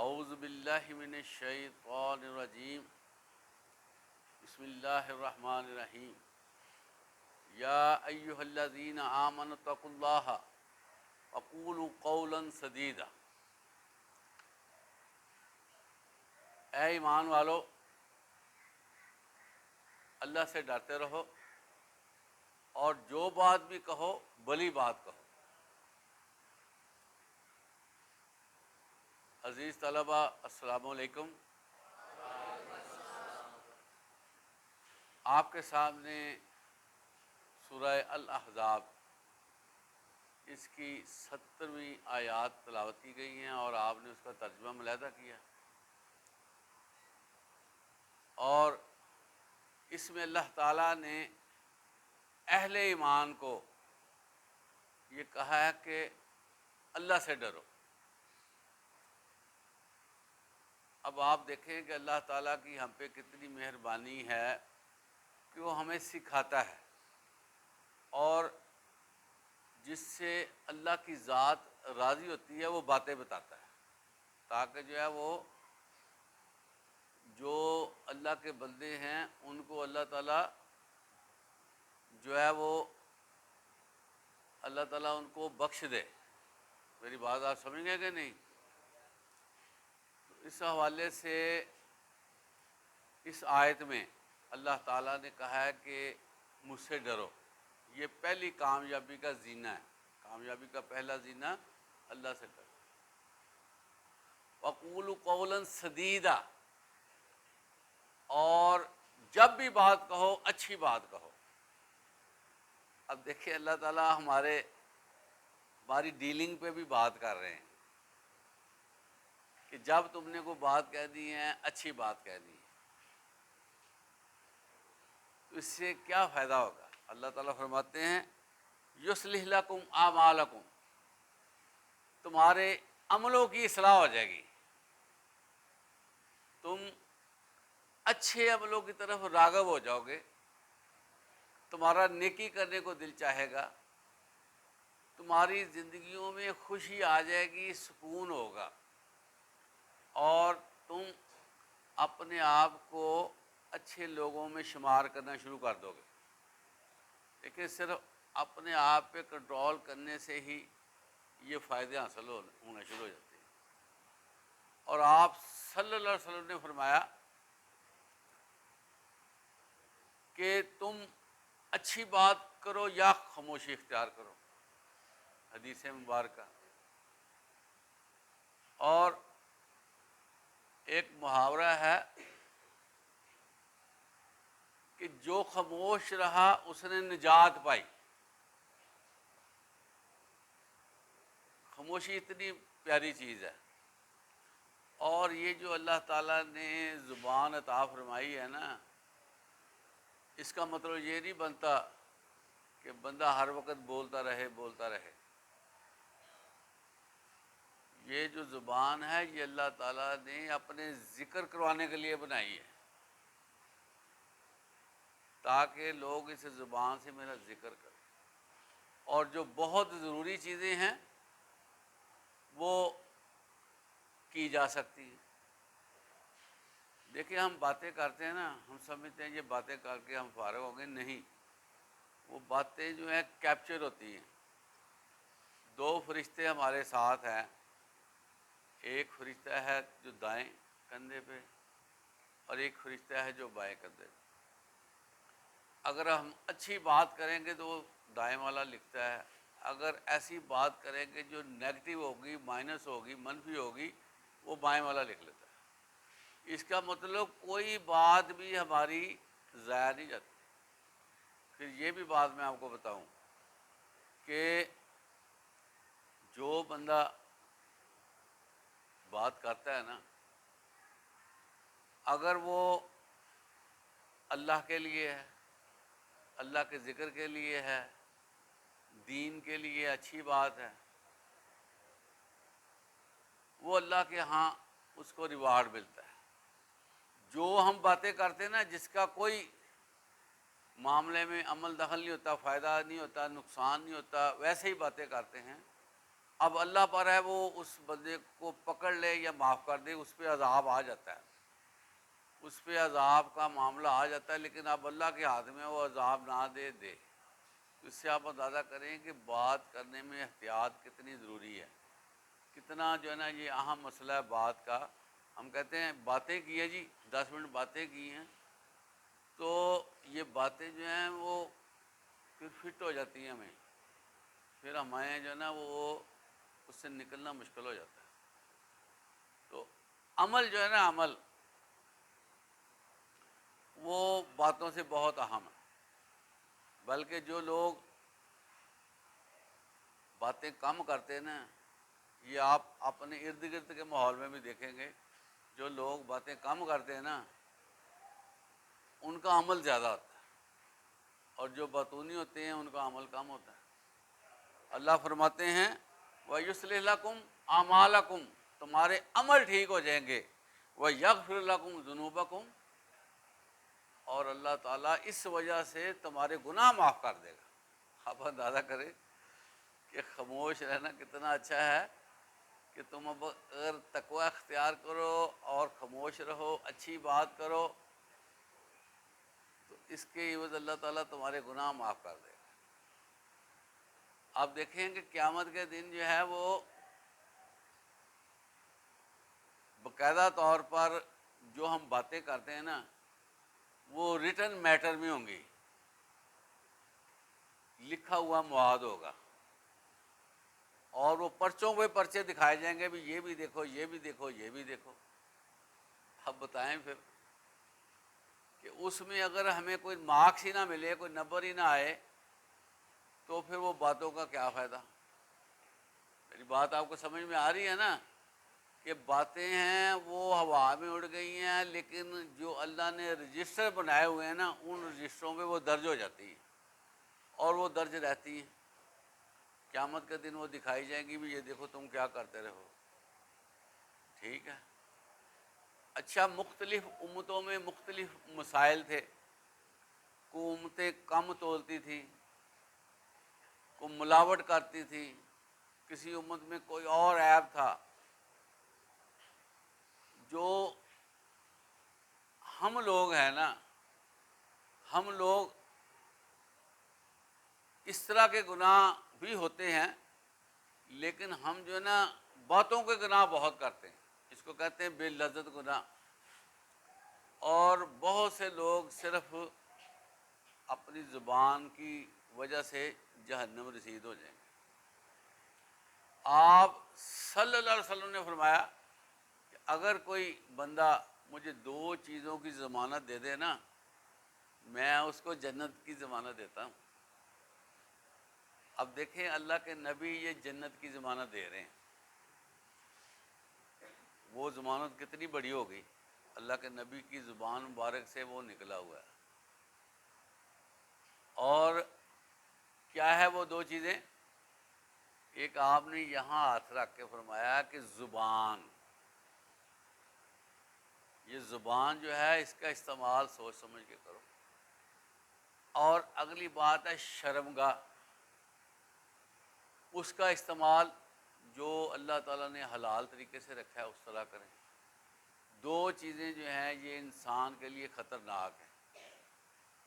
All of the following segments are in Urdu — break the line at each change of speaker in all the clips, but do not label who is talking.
اعوذ باللہ من الشیطان الرجیم بسم اللہ الرحمن الرحیم یا ایہا الذین آمنوا اتقوا اللہ وقولوا قولا سدیدا۔ اے ایمان والو، اللہ سے ڈرتے رہو اور جو بات بھی کہو بھلی بات کہو۔ عزیز طلبہ، السلام علیکم۔ آپ کے سامنے سورہ الاحزاب اس کی 70ویں آیات تلاوت کی گئی ہیں اور آپ نے اس کا ترجمہ ملاحظہ کیا، اور اس میں اللہ تعالیٰ نے اہل ایمان کو یہ کہا ہے کہ اللہ سے ڈرو۔ اب آپ دیکھیں کہ اللہ تعالیٰ کی ہم پہ کتنی مہربانی ہے کہ وہ ہمیں سکھاتا ہے، اور جس سے اللہ کی ذات راضی ہوتی ہے وہ باتیں بتاتا ہے، تاکہ جو ہے وہ جو اللہ کے بندے ہیں ان کو اللہ تعالیٰ جو ہے وہ اللہ تعالیٰ ان کو بخش دے۔ میری بات آپ سمجھ گئے کہ نہیں؟ اس حوالے سے اس آیت میں اللہ تعالیٰ نے کہا ہے کہ مجھ سے ڈرو۔ یہ پہلی کامیابی کا زینہ ہے، کامیابی کا پہلا زینہ اللہ سے ڈرو۔ وَقُولُوا قَوْلًا سَدِيدًا، اور جب بھی بات کہو اچھی بات کہو۔ اب دیکھیں اللہ تعالیٰ ہماری ڈیلنگ پہ بھی بات کر رہے ہیں کہ جب تم نے کوئی بات کہہ دی ہے اچھی بات کہہ دی ہے، تو اس سے کیا فائدہ ہوگا؟ اللہ تعالیٰ فرماتے ہیں یصلح لکم اعمالکم، تمہارے عملوں کی اصلاح ہو جائے گی، تم اچھے عملوں کی طرف راغب ہو جاؤ گے، تمہارا نیکی کرنے کو دل چاہے گا، تمہاری زندگیوں میں خوشی آ جائے گی، سکون ہوگا، اور تم اپنے آپ کو اچھے لوگوں میں شمار کرنا شروع کر دو گے۔ لیکن صرف اپنے آپ پہ کنٹرول کرنے سے ہی یہ فائدے حاصل ہونا شروع ہو جاتے ہیں۔ اور آپ صلی اللہ علیہ وسلم نے فرمایا کہ تم اچھی بات کرو یا خاموشی اختیار کرو، حدیث مبارکہ۔ اور ایک محاورہ ہے کہ جو خاموش رہا اس نے نجات پائی۔ خاموشی اتنی پیاری چیز ہے، اور یہ جو اللہ تعالیٰ نے زبان عطا فرمائی ہے نا، اس کا مطلب یہ نہیں بنتا کہ بندہ ہر وقت بولتا رہے۔ یہ جو زبان ہے یہ اللہ تعالیٰ نے اپنے ذکر کروانے کے لیے بنائی ہے، تاکہ لوگ اس زبان سے میرا ذکر کریں، اور جو بہت ضروری چیزیں ہیں وہ کی جا سکتی ہیں۔ دیکھیں ہم باتیں کرتے ہیں نا، ہم سمجھتے ہیں یہ باتیں کر کے ہم فارغ ہوں گے، نہیں، وہ باتیں جو ہیں کیپچر ہوتی ہیں۔ دو فرشتے ہمارے ساتھ ہیں، ایک فرشتہ ہے جو دائیں کندھے پہ اور ایک فرشتہ ہے جو بائیں کندھے پہ۔ اگر ہم اچھی بات کریں گے تو وہ دائیں والا لکھتا ہے، اگر ایسی بات کریں گے جو نیگیٹو ہوگی، مائنس ہوگی، منفی ہوگی، وہ بائیں والا لکھ لیتا ہے۔ اس کا مطلب کوئی بات بھی ہماری ضائع نہیں جاتی۔ پھر یہ بھی بات میں آپ کو بتاؤں کہ جو بندہ بات کرتا ہے نا، اگر وہ اللہ کے لیے ہے، اللہ کے ذکر کے لیے ہے، دین کے لیے اچھی بات ہے، وہ اللہ کے ہاں اس کو ریوارڈ ملتا ہے۔ جو ہم باتیں کرتے ہیں نا، جس کا کوئی معاملے میں عمل دخل نہیں ہوتا، فائدہ نہیں ہوتا، نقصان نہیں ہوتا، ویسے ہی باتیں کرتے ہیں، اب اللہ پر ہے وہ اس بندے کو پکڑ لے یا معاف کر دے، اس پہ عذاب آ جاتا ہے، اس پہ عذاب کا معاملہ آ جاتا ہے، لیکن اب اللہ کے ہاتھ میں وہ عذاب نہ دے۔ اس سے آپ اندازہ کریں کہ بات کرنے میں احتیاط کتنی ضروری ہے، کتنا جو ہے نا یہ اہم مسئلہ ہے بات کا۔ ہم کہتے ہیں باتیں کی ہیں جی، 10 منٹ باتیں کی ہیں، تو یہ باتیں جو ہیں وہ پھر فٹ ہو جاتی ہیں ہمیں، پھر ہمیں جو ہے نا وہ اس سے نکلنا مشکل ہو جاتا ہے۔ تو عمل جو ہے نا، عمل وہ باتوں سے بہت اہم ہے، بلکہ جو لوگ باتیں کم کرتے ہیں نا، یہ آپ اپنے ارد گرد کے ماحول میں بھی دیکھیں گے، جو لوگ باتیں کم کرتے ہیں نا ان کا عمل زیادہ ہوتا ہے، اور جو باتونی ہوتے ہیں ان کا عمل کم ہوتا ہے۔ اللہ فرماتے ہیں وَيُصْلِحْ لَكُمْ أَعْمَالَكُمْ، تمہارے عمل ٹھیک ہو جائیں گے، وَيَغْفِرْ لَكُمْ ذُنُوبَكُمْ، اور اللہ تعالیٰ اس وجہ سے تمہارے گناہ معاف کر دے گا۔ آپ اندازہ کریں کہ خاموش رہنا کتنا اچھا ہے، کہ تم اب اگر تقوی اختیار کرو اور خاموش رہو، اچھی بات کرو، تو اس کے عوض اللہ تعالیٰ تمہارے گناہ معاف کر دے گا۔ آپ دیکھیں کہ قیامت کے دن جو ہے وہ باقاعدہ طور پر جو ہم باتیں کرتے ہیں نا وہ ریٹن میٹر میں ہوں گی، لکھا ہوا مواد ہوگا، اور وہ پرچوں پہ پرچے دکھائے جائیں گے، بھی یہ بھی دیکھو، یہ بھی دیکھو، یہ بھی دیکھو۔ اب بتائیں پھر کہ اس میں اگر ہمیں کوئی مارکس ہی نہ ملے، کوئی نمبر ہی نہ آئے، تو پھر وہ باتوں کا کیا فائدہ؟ میری بات آپ کو سمجھ میں آ رہی ہے نا، کہ باتیں ہیں وہ ہوا میں اڑ گئی ہیں، لیکن جو اللہ نے رجسٹر بنائے ہوئے ہیں نا ان رجسٹروں پہ وہ درج ہو جاتی ہیں، اور وہ درج رہتی ہیں۔ قیامت کے دن وہ دکھائی جائیں گی، بھی یہ دیکھو تم کیا کرتے رہو۔ ٹھیک ہے، اچھا، مختلف امتوں میں مختلف مسائل تھے، کوئی امتیں کم تولتی تھیں، کوئی ملاوٹ کرتی تھی، کسی امت میں کوئی اور عیب تھا۔ جو ہم لوگ ہیں نا، ہم لوگ اس طرح کے گناہ بھی ہوتے ہیں، لیکن ہم جو ہے نا باتوں کے گناہ بہت کرتے ہیں، اس کو کہتے ہیں بے لذت گناہ۔ اور بہت سے لوگ صرف اپنی زبان کی وجہ سے جہنم رسید ہو جائیں گے۔ آپ صلی اللہ علیہ وسلم نے فرمایا کہ اگر کوئی بندہ مجھے 2 چیزوں کی ضمانت دے دے نا، میں اس کو جنت کی ضمانت دیتا ہوں۔ اب دیکھیں اللہ کے نبی یہ جنت کی ضمانت دے رہے ہیں، وہ ضمانت کتنی بڑی ہوگی، اللہ کے نبی کی زبان مبارک سے وہ نکلا ہوا ہے۔ اور کیا ہے وہ 2 چیزیں؟ ایک آپ نے یہاں ہاتھ رکھ کے فرمایا کہ زبان، یہ زبان جو ہے اس کا استعمال سوچ سمجھ کے کرو۔ اور اگلی بات ہے شرمگاہ، اس کا استعمال جو اللہ تعالیٰ نے حلال طریقے سے رکھا ہے اس طرح کریں۔ 2 چیزیں جو ہیں یہ انسان کے لیے خطرناک ہیں،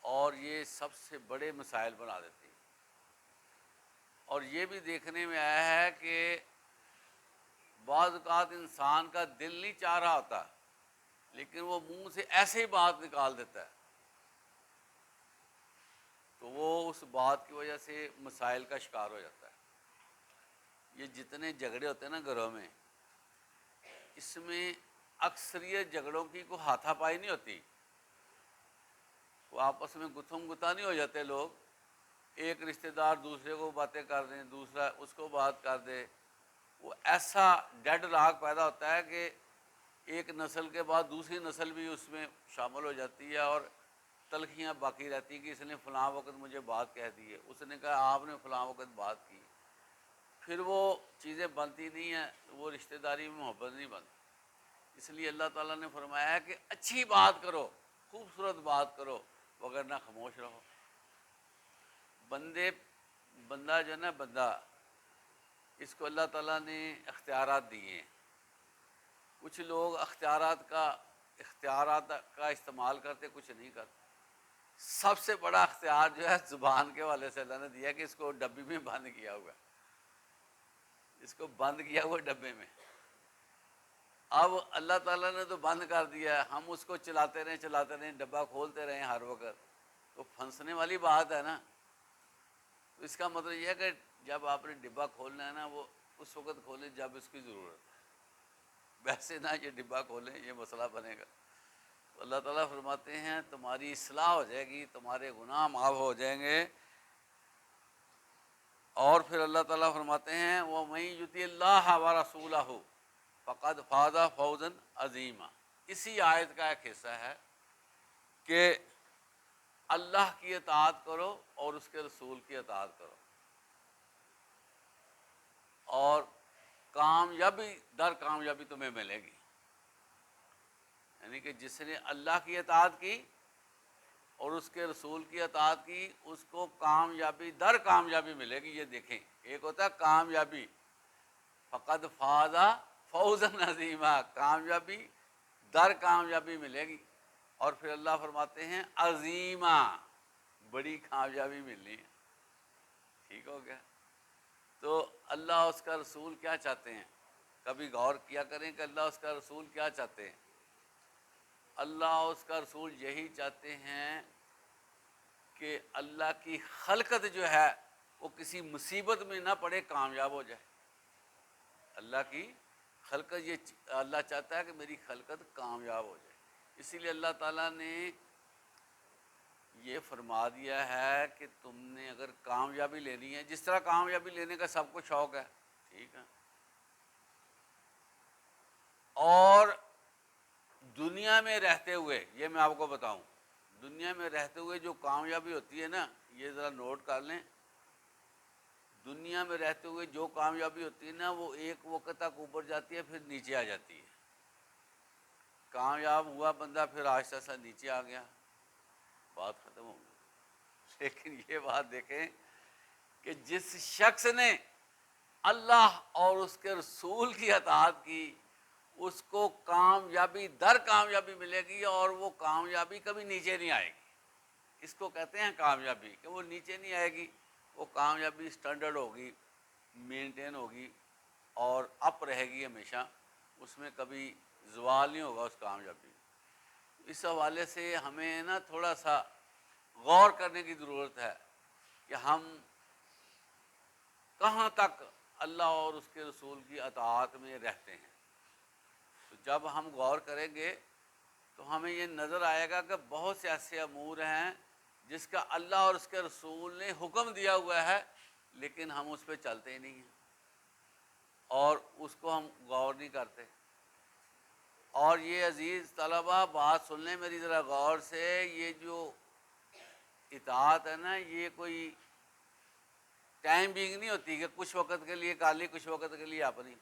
اور یہ سب سے بڑے مسائل بنا دیتی ہیں۔ اور یہ بھی دیکھنے میں آیا ہے کہ بعض اوقات انسان کا دل نہیں چاہ رہا ہوتا، لیکن وہ منہ سے ایسے ہی بات نکال دیتا ہے، تو وہ اس بات کی وجہ سے مسائل کا شکار ہو جاتا ہے۔ یہ جتنے جھگڑے ہوتے ہیں نا گھروں میں، اس میں اکثریت جھگڑوں کی کوئی ہاتھا پائی نہیں ہوتی، وہ آپس میں گتھم گتا نہیں ہو جاتے لوگ، ایک رشتہ دار دوسرے کو باتیں کر دیں، دوسرا اس کو بات کر دے، وہ ایسا ڈیڈ لاک پیدا ہوتا ہے کہ ایک نسل کے بعد دوسری نسل بھی اس میں شامل ہو جاتی ہے، اور تلخیاں باقی رہتی ہیں کہ اس نے فلاں وقت مجھے بات کہہ دی ہے، اس نے کہا آپ نے فلاں وقت بات کی، پھر وہ چیزیں بنتی نہیں ہیں، وہ رشتہ داری میں محبت نہیں بنتی۔ اس لیے اللہ تعالیٰ نے فرمایا ہے کہ اچھی بات کرو، خوبصورت بات کرو، وگرنہ خاموش رہو۔ بندہ جو ہے نا، بندہ، اس کو اللہ تعالیٰ نے اختیارات دیے ہیں، کچھ لوگ اختیارات کا استعمال کرتے، کچھ نہیں کرتے۔ سب سے بڑا اختیار جو ہے زبان کے والے سے اللہ نے دیا کہ اس کو ڈبی میں بند کیا ہوا ہے، اس کو بند کیا ہوا ڈبے میں۔ اب اللہ تعالیٰ نے تو بند کر دیا ہے، ہم اس کو چلاتے رہیں، ڈبہ کھولتے رہیں ہر وقت، تو پھنسنے والی بات ہے نا۔ تو اس کا مطلب یہ ہے کہ جب آپ نے ڈبہ کھولنا ہے نا، وہ اس وقت کھولیں جب اس کی ضرورت ہے، ویسے نہ یہ ڈبہ کھولیں، یہ مسئلہ بنے گا۔ تو اللہ تعالیٰ فرماتے ہیں تمہاری اصلاح ہو جائے گی، تمہارے گناہ معاف ہو جائیں گے۔ اور پھر اللہ تعالیٰ فرماتے ہیں وَمَن يُطِعِ اللَّهَ وَرَسُولَهُ فَقَدْ فَازَ فَوْزًا عَظِيمًا۔ اسی آیت کا ایک حصہ ہے کہ اللہ کی اطاعت کرو اور اس کے رسول کی اطاعت کرو، اور کامیابی در کامیابی تمہیں ملے گی۔ یعنی کہ جس نے اللہ کی اطاعت کی اور اس کے رسول کی اطاعت کی، اس کو کامیابی در کامیابی ملے گی۔ یہ دیکھیں، ایک ہوتا ہے کامیابی، فقد فاز فوزا عظیما، کامیابی در کامیابی ملے گی، اور پھر اللہ فرماتے ہیں عظیما، بڑی کامیابی ملنی ہے۔ ٹھیک ہو گیا؟ تو اللہ اس کا رسول کیا چاہتے ہیں؟ کبھی غور کیا کریں کہ اللہ اس کا رسول کیا چاہتے ہیں۔ اللہ اس کا رسول یہی چاہتے ہیں کہ اللہ کی خلقت جو ہے وہ کسی مصیبت میں نہ پڑے، کامیاب ہو جائے۔ اللہ کی خلقت، یہ اللہ چاہتا ہے کہ میری خلقت کامیاب ہو جائے۔ اسی لیے اللہ تعالیٰ نے یہ فرما دیا ہے کہ تم نے اگر کامیابی لینی ہے، جس طرح کامیابی لینے کا سب کو شوق ہے، ٹھیک ہے، اور دنیا میں رہتے ہوئے، یہ میں آپ کو بتاؤں، دنیا میں رہتے ہوئے جو کامیابی ہوتی ہے نا، یہ ذرا نوٹ کر لیں، دنیا میں رہتے ہوئے جو کامیابی ہوتی ہے نا، وہ ایک وقت تک اوپر جاتی ہے، پھر نیچے آ جاتی ہے۔ کامیاب ہوا بندہ پھر آہستہ سے نیچے آ گیا، بات ختم ہو گئی۔ لیکن یہ بات دیکھیں کہ جس شخص نے اللہ اور اس کے رسول کی اطاعت کی، اس کو کامیابی در کامیابی ملے گی، اور وہ کامیابی کبھی نیچے نہیں آئے گی۔ اس کو کہتے ہیں کامیابی، کہ وہ نیچے نہیں آئے گی، وہ کامیابی اسٹینڈرڈ ہوگی، مینٹین ہوگی، اور اپ رہے گی ہمیشہ، اس میں کبھی زوال نہیں ہوگا اس کامیابی۔ اس حوالے سے ہمیں نا تھوڑا سا غور کرنے کی ضرورت ہے کہ ہم کہاں تک اللہ اور اس کے رسول کی اطاعت میں رہتے ہیں۔ تو جب ہم غور کریں گے تو ہمیں یہ نظر آئے گا کہ بہت سے ایسے امور ہیں جس کا اللہ اور اس کے رسول نے حکم دیا ہوا ہے، لیکن ہم اس پہ چلتے ہی نہیں ہیں، اور اس کو ہم غور نہیں کرتے۔ اور یہ عزیز طلبہ بات سن لیں میری ذرا غور سے، یہ جو اطاعت ہے نا، یہ کوئی ٹائم بینگ نہیں ہوتی کہ کچھ وقت کے لیے کر لی، کچھ وقت کے لیے اپنی۔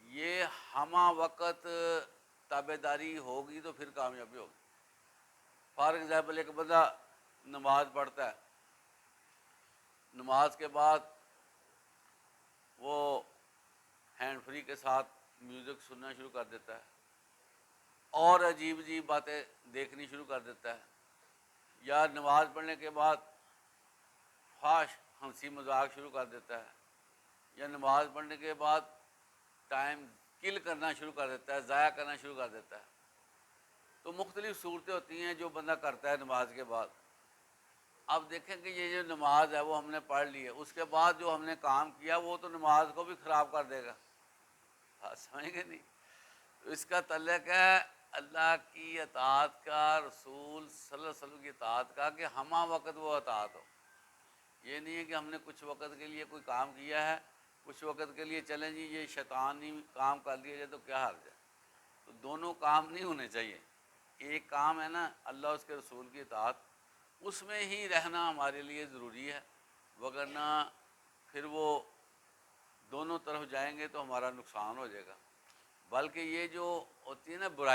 یہ ہمہ وقت تابع داری ہوگی تو پھر کامیابی ہوگی۔ فار ایگزامپل، ایک بندہ نماز پڑھتا ہے، نماز کے بعد وہ ہینڈ فری کے ساتھ میوزک سننا شروع کر دیتا ہے، اور عجیب عجیب باتیں دیکھنی شروع کر دیتا ہے، یا نماز پڑھنے کے بعد فحش ہنسی مذاق شروع کر دیتا ہے، یا نماز پڑھنے کے بعد ٹائم کل کرنا شروع کر دیتا ہے، ضائع کرنا شروع کر دیتا ہے۔ تو مختلف صورتیں ہوتی ہیں جو بندہ کرتا ہے نماز کے بعد۔ اب دیکھیں کہ یہ جو نماز ہے وہ ہم نے پڑھ لی ہے، اس کے بعد جو ہم نے کام کیا وہ تو نماز کو بھی خراب کر دے گا، بات سمجھ گے نہیں؟ تو اس کا تعلق ہے اللہ کی اطاعت کا، رسول صلی اللہ علیہ وسلم کی اطاعت کا، کہ ہمہ وقت وہ اطاعت ہو۔ یہ نہیں ہے کہ ہم نے کچھ وقت کے لیے کوئی کام کیا ہے، کچھ وقت کے لیے چلیں جی یہ شیطانی کام کر لیا جائے تو کیا حرج ہے۔ تو دونوں کام نہیں ہونے چاہیے۔ ایک کام ہے نا اللہ اس کے رسول کی اطاعت، اس میں ہی رہنا ہمارے لیے ضروری ہے، وگرنہ پھر وہ دونوں طرف جائیں گے تو ہمارا نقصان ہو جائے گا۔ بلکہ یہ جو ہوتی ہے نا برائی